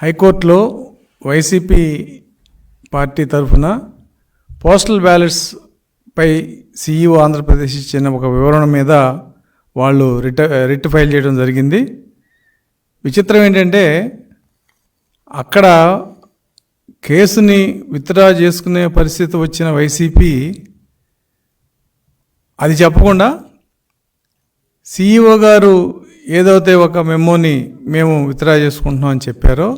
హైకోర్టులో YCP party తరఫున postal ballots పై CEO Andhra Pradesh ఇచ్చిన ఒక వివరణ మీద వాళ్ళు రిట్ ఫైల్ చేయడం జరిగింది. విచిత్రం ఏంటంటే అక్కడ కేసుని విత్డ్రా చేసుకునే పరిస్థితి వచ్చిన వైసీపీ అది చెప్పకుండా సీఈఓ గారు ఏదైతే ఒక మెమోని మేము విత్డ్రా చేసుకుంటున్నాం అని చెప్పారో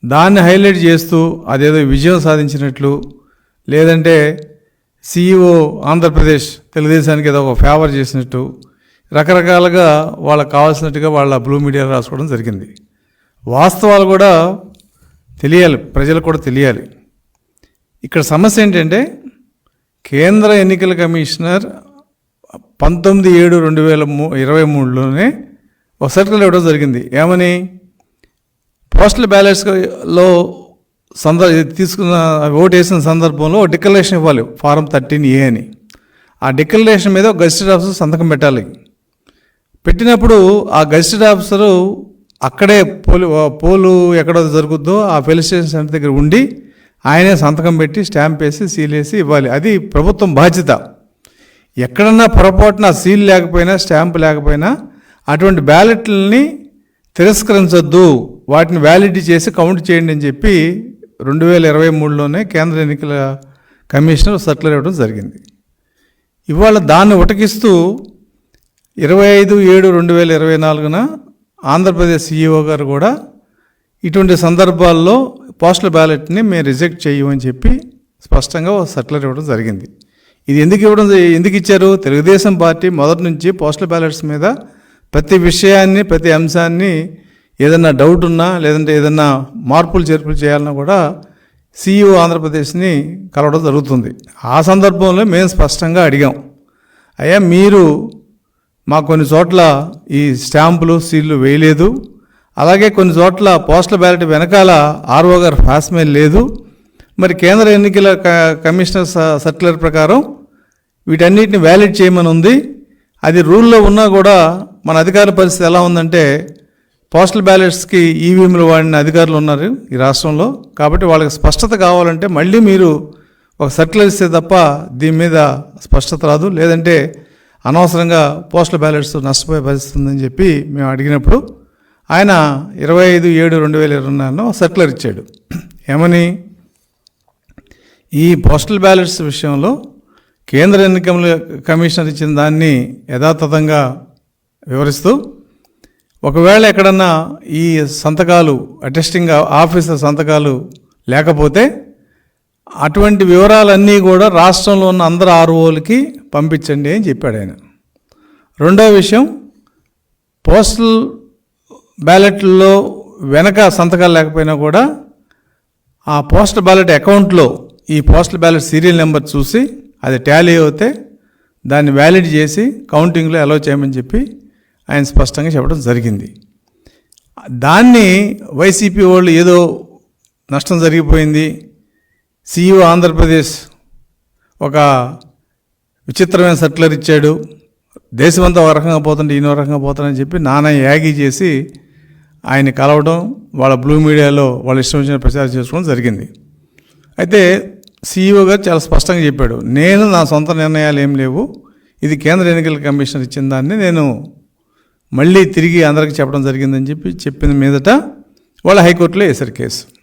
దాన్ని హైలైట్ చేస్తూ అదేదో విజయం సాధించినట్లు, లేదంటే సీఈఓ ఆంధ్రప్రదేశ్ తెలుగుదేశానికి ఏదో ఒక ఫేవర్ చేసినట్టు రకరకాలుగా వాళ్ళకు కావాల్సినట్టుగా వాళ్ళ బ్లూ మీడియాలో రాసుకోవడం జరిగింది. వాస్తవాలు కూడా తెలియాలి, ప్రజలకు కూడా తెలియాలి. ఇక్కడ సమస్య ఏంటంటే కేంద్ర ఎన్నికల కమిషనర్ 19/7/2023లోనే ఒక సర్కులర్ ఇవ్వడం జరిగింది. ఏమని? పోస్టల్ బ్యాలెట్స్లో తీసుకున్న ఓటు వేసిన సందర్భంలో డిక్లరేషన్ ఇవ్వాలి, ఫారం 13A అని. ఆ డిక్లరేషన్ మీద గెజిటెడ్ ఆఫీసర్ సంతకం పెట్టాలి. పెట్టినప్పుడు ఆ గెజిటెడ్ ఆఫీసరు అక్కడే పోలు ఎక్కడ జరుగుద్దో ఆ పోలీస్ స్టేషన్ సెంటర్ దగ్గర ఉండి ఆయనే సంతకం పెట్టి స్టాంప్ వేసి సీల్ వేసి ఇవ్వాలి. అది ప్రభుత్వం బాధ్యత. ఎక్కడన్నా పొరపాటున సీల్ లేకపోయినా స్టాంప్ లేకపోయినా అటువంటి బ్యాలెట్లని తిరస్కరించొద్దు, వాటిని వ్యాలిడిటీ చేసి కౌంట్ చేయండి అని చెప్పి 2023లోనే కేంద్ర ఎన్నికల కమిషనర్ సర్కులర్ ఇవ్వడం జరిగింది. ఇవాళ దాన్ని ఉటకిస్తూ 25/7/2024న ఆంధ్రప్రదేశ్ సీఈఓ గారు కూడా ఇటువంటి సందర్భాల్లో పోస్టల్ బ్యాలెట్ని మేము రిజెక్ట్ చేయమని చెప్పి స్పష్టంగా సర్కులర్ ఇవ్వడం జరిగింది. ఇది ఎందుకు ఇచ్చారు? తెలుగుదేశం పార్టీ మొదటి నుంచి పోస్టల్ బ్యాలెట్స్ మీద ప్రతి విషయాన్ని, ప్రతి అంశాన్ని ఏదన్నా డౌట్ ఉన్నా లేదంటే ఏదన్నా మార్పులు చేర్పులు చేయాలన్నా కూడా సీఈఓ ఆంధ్రప్రదేశ్ని కలవడం జరుగుతుంది. ఆ సందర్భంలో మేము స్పష్టంగా అడిగాం, అయ్యా మీరు మా కొన్ని చోట్ల ఈ స్టాంపులు సీళ్లు వేయలేదు, అలాగే కొన్ని చోట్ల పోస్టల్ బ్యాలెట్ వెనకాల ఆర్ఓ గారు ఫాస్మెయిల్ లేదు, మరి కేంద్ర ఎన్నికల కమిషనర్ సర్క్యులర్ ప్రకారం వీటన్నిటిని వ్యాలిడ్ చేయమని ఉంది. అది రూల్లో ఉన్నా కూడా మన అధికారుల పరిస్థితి ఎలా ఉందంటే పోస్టల్ బ్యాలెట్స్కి ఈవీఎంలు వాడిన అధికారులు ఉన్నారు ఈ రాష్ట్రంలో. కాబట్టి వాళ్ళకి స్పష్టత కావాలంటే మళ్ళీ మీరు ఒక సర్క్యులర్ ఇస్తే తప్ప దీని మీద స్పష్టత రాదు, లేదంటే అనవసరంగా పోస్టల్ బ్యాలెట్స్ నష్టపోయే పరిస్థితి ఉందని చెప్పి మేము అడిగినప్పుడు ఆయన 25/7/2024 సర్క్యులర్ ఇచ్చాడు. ఏమని? ఈ పోస్టల్ బ్యాలెట్స్ విషయంలో కేంద్ర ఎన్నికల కమిషనర్ ఇచ్చిన దాన్ని యథాతథంగా వివరిస్తూ, ఒకవేళ ఎక్కడన్నా ఈ సంతకాలు అటెస్టింగ్ ఆఫీసర్ సంతకాలు లేకపోతే అటువంటి వివరాలన్నీ కూడా రాష్ట్రంలో ఉన్న అందరు ఆర్ఓలకి పంపించండి అని చెప్పాడు ఆయన. రెండో విషయం, పోస్టల్ బ్యాలెట్లో వెనక సంతకాలు లేకపోయినా కూడా ఆ పోస్టల్ బ్యాలెట్ అకౌంట్లో ఈ పోస్టల్ బ్యాలెట్ సీరియల్ నెంబర్ చూసి అది టాలీ అవుతే దాన్ని వ్యాలిడ్ చేసి కౌంటింగ్లో అలౌ చేయమని చెప్పి ఆయన స్పష్టంగా చెప్పడం జరిగింది. దాన్ని వైసీపీ వాళ్ళు ఏదో నష్టం జరిగిపోయింది, సీఈఓ ఆంధ్రప్రదేశ్ ఒక విచిత్రమైన సర్క్యులర్ ఇచ్చాడు, దేశమంతా ఒక రకంగా పోతుంటే ఈయన రకంగా పోతాడని చెప్పి నానా యాగి చేసి ఆయన కలవడం, వాళ్ళ బ్లూ మీడియాలో వాళ్ళు ఇష్టం వచ్చిన ప్రచారం చేసుకోవడం జరిగింది. అయితే సీఈఓ గారు చాలా స్పష్టంగా చెప్పాడు, నేను నా సొంత నిర్ణయాలు ఏం లేవు, ఇది కేంద్ర ఎన్నికల కమిషనర్ ఇచ్చిన దాన్ని నేను మళ్ళీ తిరిగి అందరికీ చెప్పడం జరిగిందని చెప్పి చెప్పిన మీదట వాళ్ళు హైకోర్టులో వేశారు కేసు.